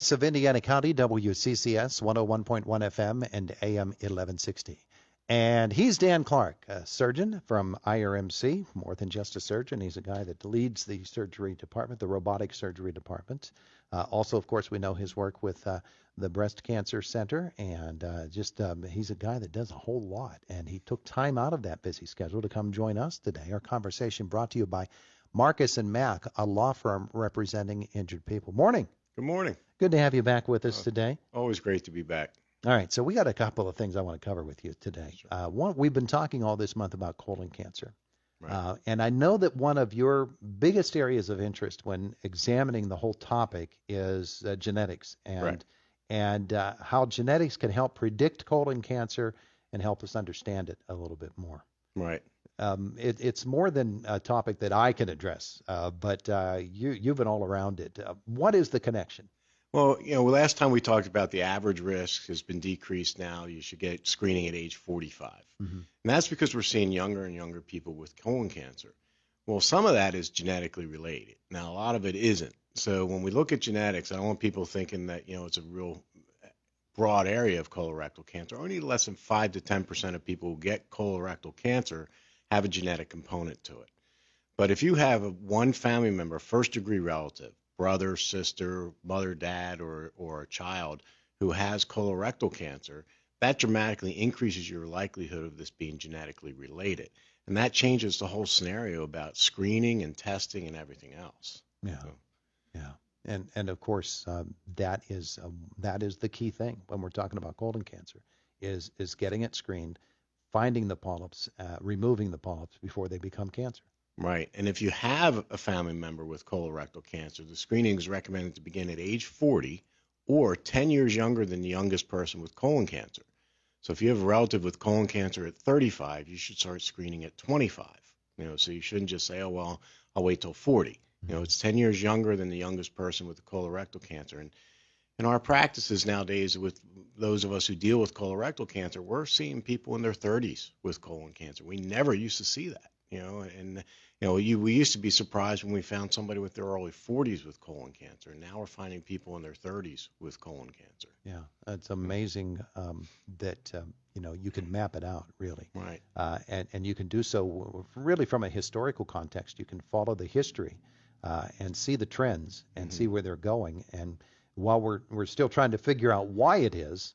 of Indiana County, WCCS 101.1 FM and AM 1160. And he's Dan Clark, a surgeon from IRMC, more than just a surgeon. He's a guy that leads the surgery department, the robotic surgery department. Also, of course, we know his work with the Breast Cancer Center, and he's a guy that does a whole lot. And he took time out of that busy schedule to come join us today. Our conversation brought to you by Marcus and Mack, a law firm representing injured people. Morning. Good morning. Good to have you back with us today. Always great to be back. All right, so we got a couple of things I want to cover with you today. Sure. One, we've been talking all this month about colon cancer. Right. And I know that one of your biggest areas of interest when examining the whole topic is genetics and how genetics can help predict colon cancer and help us understand it a little bit more. Right. It's more than a topic that I can address, but you've been all around it. What is the connection? Well, last time we talked about the average risk has been decreased now. You should get screening at age 45. Mm-hmm. And that's because we're seeing younger and younger people with colon cancer. Well, some of that is genetically related. Now, a lot of it isn't. So when we look at genetics, I don't want people thinking that, it's a real broad area of colorectal cancer. Only less than 5 to 10% of people who get colorectal cancer have a genetic component to it. But if you have one family member, first-degree relative, brother, sister, mother, dad, or a child who has colorectal cancer, that dramatically increases your likelihood of this being genetically related. And that changes the whole scenario about screening and testing and everything else. Yeah. So. Yeah. And of course, that is the key thing when we're talking about colon cancer is getting it screened, finding the polyps, removing the polyps before they become cancer. Right. And if you have a family member with colorectal cancer, the screening is recommended to begin at age 40 or 10 years younger than the youngest person with colon cancer. So if you have a relative with colon cancer at 35, you should start screening at 25. So you shouldn't just say, oh, well, I'll wait till 40. It's 10 years younger than the youngest person with the colorectal cancer. And in our practices nowadays, with those of us who deal with colorectal cancer, we're seeing people in their 30s with colon cancer. We never used to see that. We used to be surprised when we found somebody with their early 40s with colon cancer. Now we're finding people in their 30s with colon cancer. Yeah, it's amazing that you can map it out, really. Right. And you can do so really from a historical context. You can follow the history and see the trends and see where they're going. And while we're still trying to figure out why it is,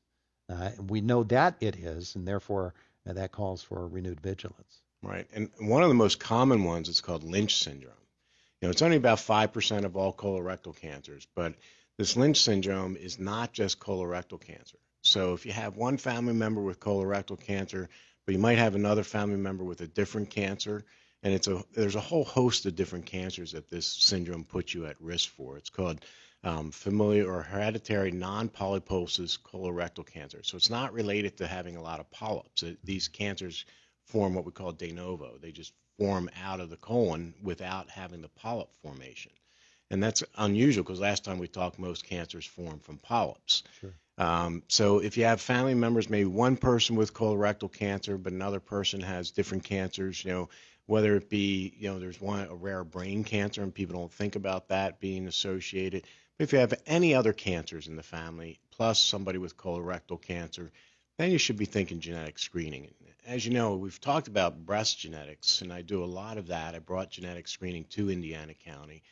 we know that it is, and therefore that calls for renewed vigilance. Right. And one of the most common ones is called Lynch Syndrome. It's only about 5% of all colorectal cancers, but this Lynch Syndrome is not just colorectal cancer. So if you have one family member with colorectal cancer, but you might have another family member with a different cancer, and there's a whole host of different cancers that this syndrome puts you at risk for. It's called familial or hereditary non-polyposis colorectal cancer. So it's not related to having a lot of polyps. These cancers form what we call de novo. They just form out of the colon without having the polyp formation. And that's unusual because last time we talked, most cancers form from polyps. Sure. So if you have family members, maybe one person with colorectal cancer, but another person has different cancers, whether it be, there's a rare brain cancer and people don't think about that being associated. But if you have any other cancers in the family, plus somebody with colorectal cancer, then you should be thinking genetic screening. As you know, we've talked about breast genetics, and I do a lot of that. I brought genetic screening to Indiana County.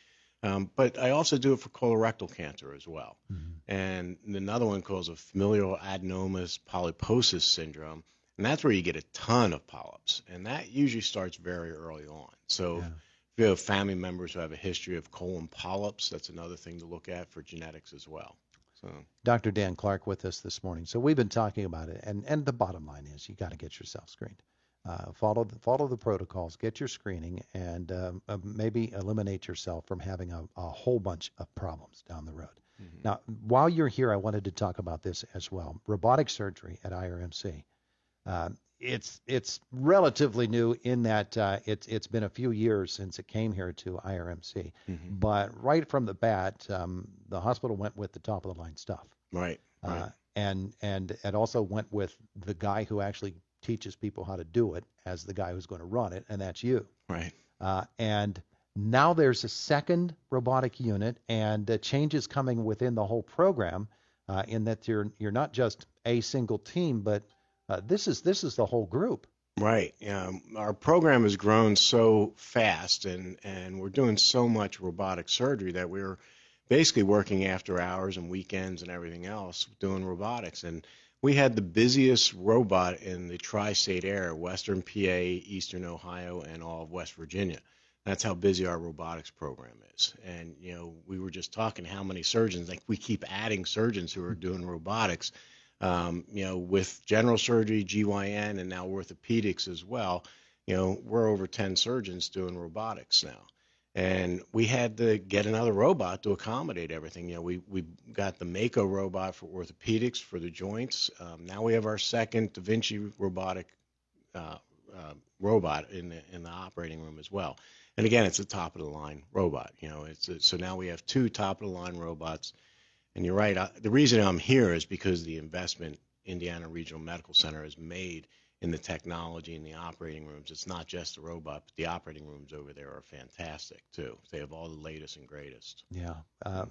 But I also do it for colorectal cancer as well. Mm-hmm. And another one called a familial adenomatous polyposis syndrome, and that's where you get a ton of polyps. And that usually starts very early on. So if you have family members who have a history of colon polyps, that's another thing to look at for genetics as well. So. Dr. Dan Clark with us this morning. So we've been talking about it, and the bottom line is you got to get yourself screened. Follow the protocols, get your screening, and maybe eliminate yourself from having a whole bunch of problems down the road. Mm-hmm. Now, while you're here, I wanted to talk about this as well. Robotic surgery at IRMC. It's relatively new in that it's been a few years since it came here to IRMC. Mm-hmm. But right from the bat, the hospital went with the top of the line stuff. Right. And it also went with the guy who actually teaches people how to do it as the guy who's going to run it, and that's you. Right. And Now there's a second robotic unit, and changes coming within the whole program, in that you're not just a single team, but this is the whole group. Right. Our program has grown so fast, and we're doing so much robotic surgery that we're basically working after hours and weekends and everything else doing robotics. And we had the busiest robot in the tri-state area, Western PA, Eastern Ohio, and all of West Virginia. That's how busy our robotics program is. And, we were just talking how many surgeons, like we keep adding surgeons who are doing robotics, with general surgery, GYN, and now orthopedics as well. We're over 10 surgeons doing robotics now. And we had to get another robot to accommodate everything. We got the Mako robot for orthopedics for the joints. Now we have our second Da Vinci robotic robot in the operating room as well. And again, it's a top of the line robot. So now we have two top of the line robots. And you're right. The reason I'm here is because the investment Indiana Regional Medical Center has made in the technology in the operating rooms. It's not just the robot, but the operating rooms over there are fantastic too. They have all the latest and greatest. Yeah,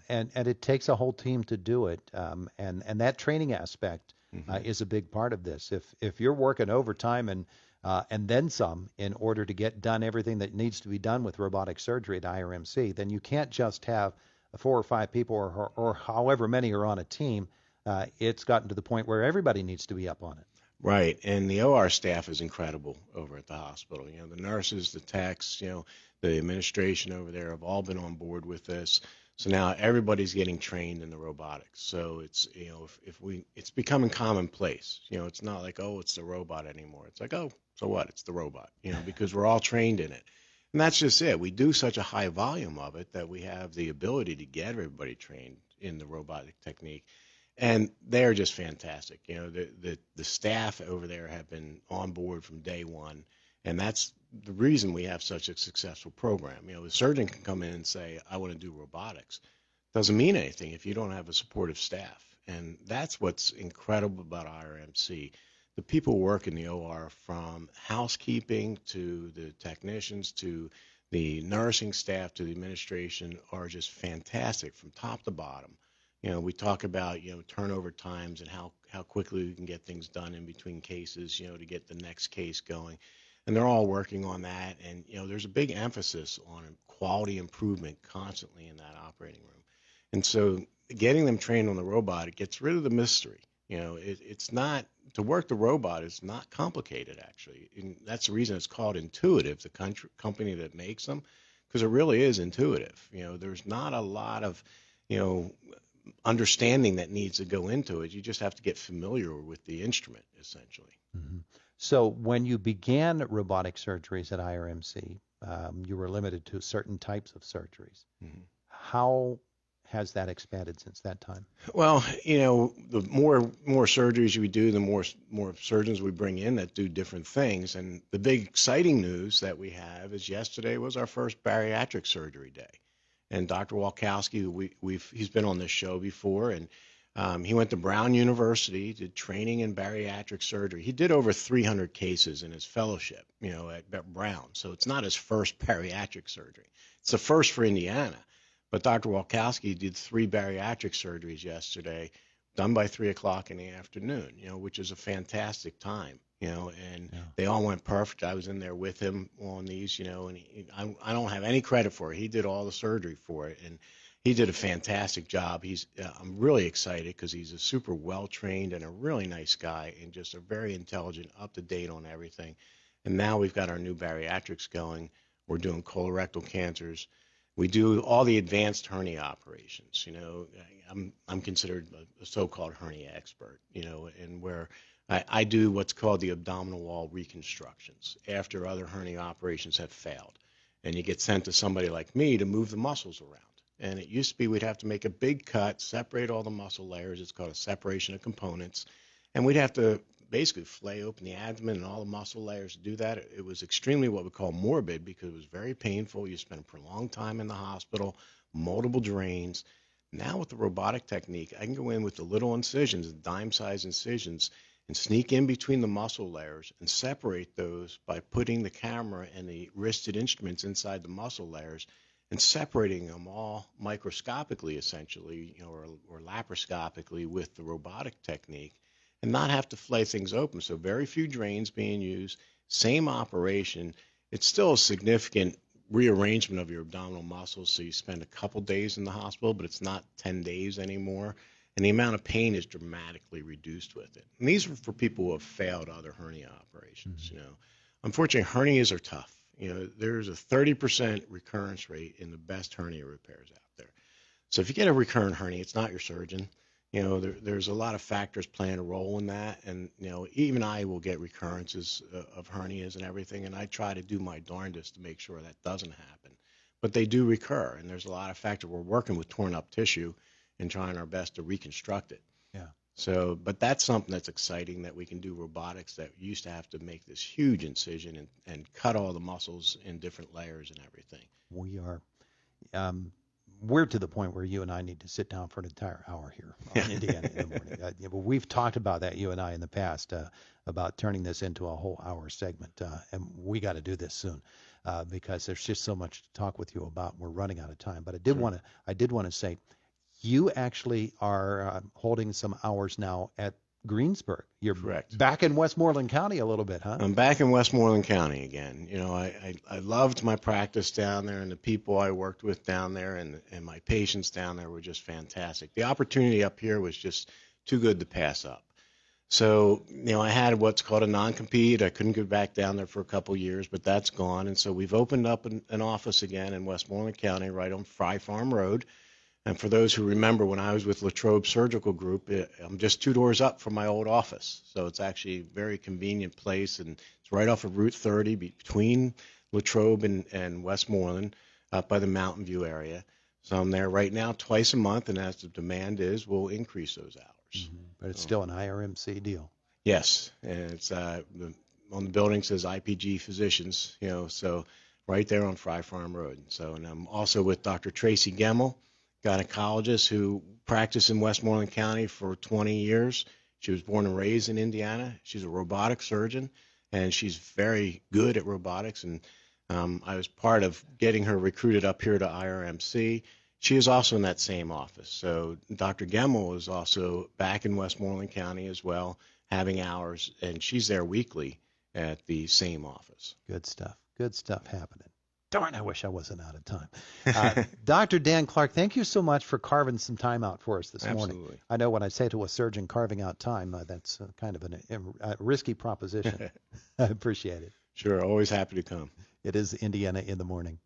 and it takes a whole team to do it, and that training aspect is a big part of this. If you're working overtime and then some in order to get done everything that needs to be done with robotic surgery at IRMC, then you can't just have 4 or 5 people or however many are on a team. It's gotten to the point where everybody needs to be up on it. Right, and the OR staff is incredible over at the hospital. The nurses, the techs, the administration over there have all been on board with this. So now everybody's getting trained in the robotics. So it's it's becoming commonplace. It's not like, oh, it's the robot anymore. It's like, oh, so what? It's the robot. Because we're all trained in it. And that's just it. We do such a high volume of it that we have the ability to get everybody trained in the robotic technique. And they're just fantastic. The staff over there have been on board from day one. And that's the reason we have such a successful program. The surgeon can come in and say, I want to do robotics. Doesn't mean anything if you don't have a supportive staff. And that's what's incredible about IRMC. The people who work in the OR, from housekeeping to the technicians to the nursing staff to the administration, are just fantastic from top to bottom. We talk about, turnover times and how quickly we can get things done in between cases, to get the next case going. And they're all working on that. And, there's a big emphasis on quality improvement constantly in that operating room. And so getting them trained on the robot, it gets rid of the mystery. It's not, to work the robot is not complicated, actually. And that's the reason it's called Intuitive, the company that makes them, because it really is intuitive. There's not a lot of, understanding that needs to go into it. You just have to get familiar with the instrument, essentially. Mm-hmm. So when you began robotic surgeries at IRMC, you were limited to certain types of surgeries. Mm-hmm. How has that expanded since that time? Well, the more surgeries we do, the more surgeons we bring in that do different things. And the big exciting news that we have is yesterday was our first bariatric surgery day. And Dr. Walkowski, he's been on this show before, and he went to Brown University, did training in bariatric surgery. He did over 300 cases in his fellowship, at Brown. So it's not his first bariatric surgery. It's the first for Indiana. But Dr. Walkowski did 3 bariatric surgeries yesterday, done by 3 o'clock in the afternoon, which is a fantastic time, and they all went perfect. I was in there with him on these, and I don't have any credit for it. He did all the surgery for it, and he did a fantastic job. I'm really excited because he's a super well-trained and a really nice guy, and just a very intelligent, up-to-date on everything. And now we've got our new bariatrics going. We're doing colorectal cancers. We do all the advanced hernia operations. I'm considered a so-called hernia expert, and where I do what's called the abdominal wall reconstructions after other hernia operations have failed. And you get sent to somebody like me to move the muscles around. And it used to be we'd have to make a big cut, separate all the muscle layers. It's called a separation of components. And we'd have to basically flay open the abdomen and all the muscle layers to do that. It was extremely what we call morbid because it was very painful. You spent a prolonged time in the hospital, multiple drains. Now with the robotic technique, I can go in with the little incisions, the dime-sized incisions, and sneak in between the muscle layers and separate those by putting the camera and the wristed instruments inside the muscle layers and separating them all microscopically, essentially, or laparoscopically with the robotic technique, and not have to flay things open. So very few drains being used, same operation. It's still a significant rearrangement of your abdominal muscles, so you spend a couple days in the hospital, but it's not 10 days anymore, and the amount of pain is dramatically reduced with it. And these are for people who have failed other hernia operations. Unfortunately, hernias are tough. There's a 30% recurrence rate in the best hernia repairs out there. So if you get a recurrent hernia, it's not your surgeon. There's a lot of factors playing a role in that, and even I will get recurrences of hernias and everything, and I try to do my darndest to make sure that doesn't happen. But they do recur, and there's a lot of factors. We're working with torn up tissue and trying our best to reconstruct it. Yeah. So, but that's something that's exciting, that we can do robotics that used to have to make this huge incision and cut all the muscles in different layers and everything. We are. We're to the point where you and I need to sit down for an entire hour here on Indiana in the morning. But we've talked about that, you and I, in the past, about turning this into a whole hour segment, and we got to do this soon because there's just so much to talk with you about. We're running out of time, but I did want to say, you actually are holding some hours now at Greensburg. You're correct. Back in Westmoreland County a little bit, huh? I'm back in Westmoreland County again. I loved my practice down there, and the people I worked with down there, and my patients down there were just fantastic. The opportunity up here was just too good to pass up. So, I had what's called a non-compete. I couldn't go back down there for a couple years, but that's gone. And so we've opened up an office again in Westmoreland County right on Fry Farm Road. And for those who remember, when I was with Latrobe Surgical Group, I'm just 2 doors up from my old office. So it's actually a very convenient place, and it's right off of Route 30 between Latrobe and Westmoreland, up by the Mountain View area. So I'm there right now twice a month, and as the demand is, we'll increase those hours. Mm-hmm. But it's still an IRMC deal. Yes, and it's on the building says IPG Physicians, so right there on Fry Farm Road. So, and I'm also with Dr. Tracy Gemmel, gynecologist who practiced in Westmoreland County for 20 years. She was born and raised in Indiana. She's a robotic surgeon, and she's very good at robotics. And I was part of getting her recruited up here to IRMC. She is also in that same office. So Dr. Gemmel is also back in Westmoreland County as well, having hours, and she's there weekly at the same office. Good stuff. Good stuff happening. Darn, I wish I wasn't out of time. Dr. Dan Clark, thank you so much for carving some time out for us this morning. I know when I say to a surgeon carving out time, that's kind of a risky proposition. I appreciate it. Sure, always happy to come. It is Indiana in the Morning.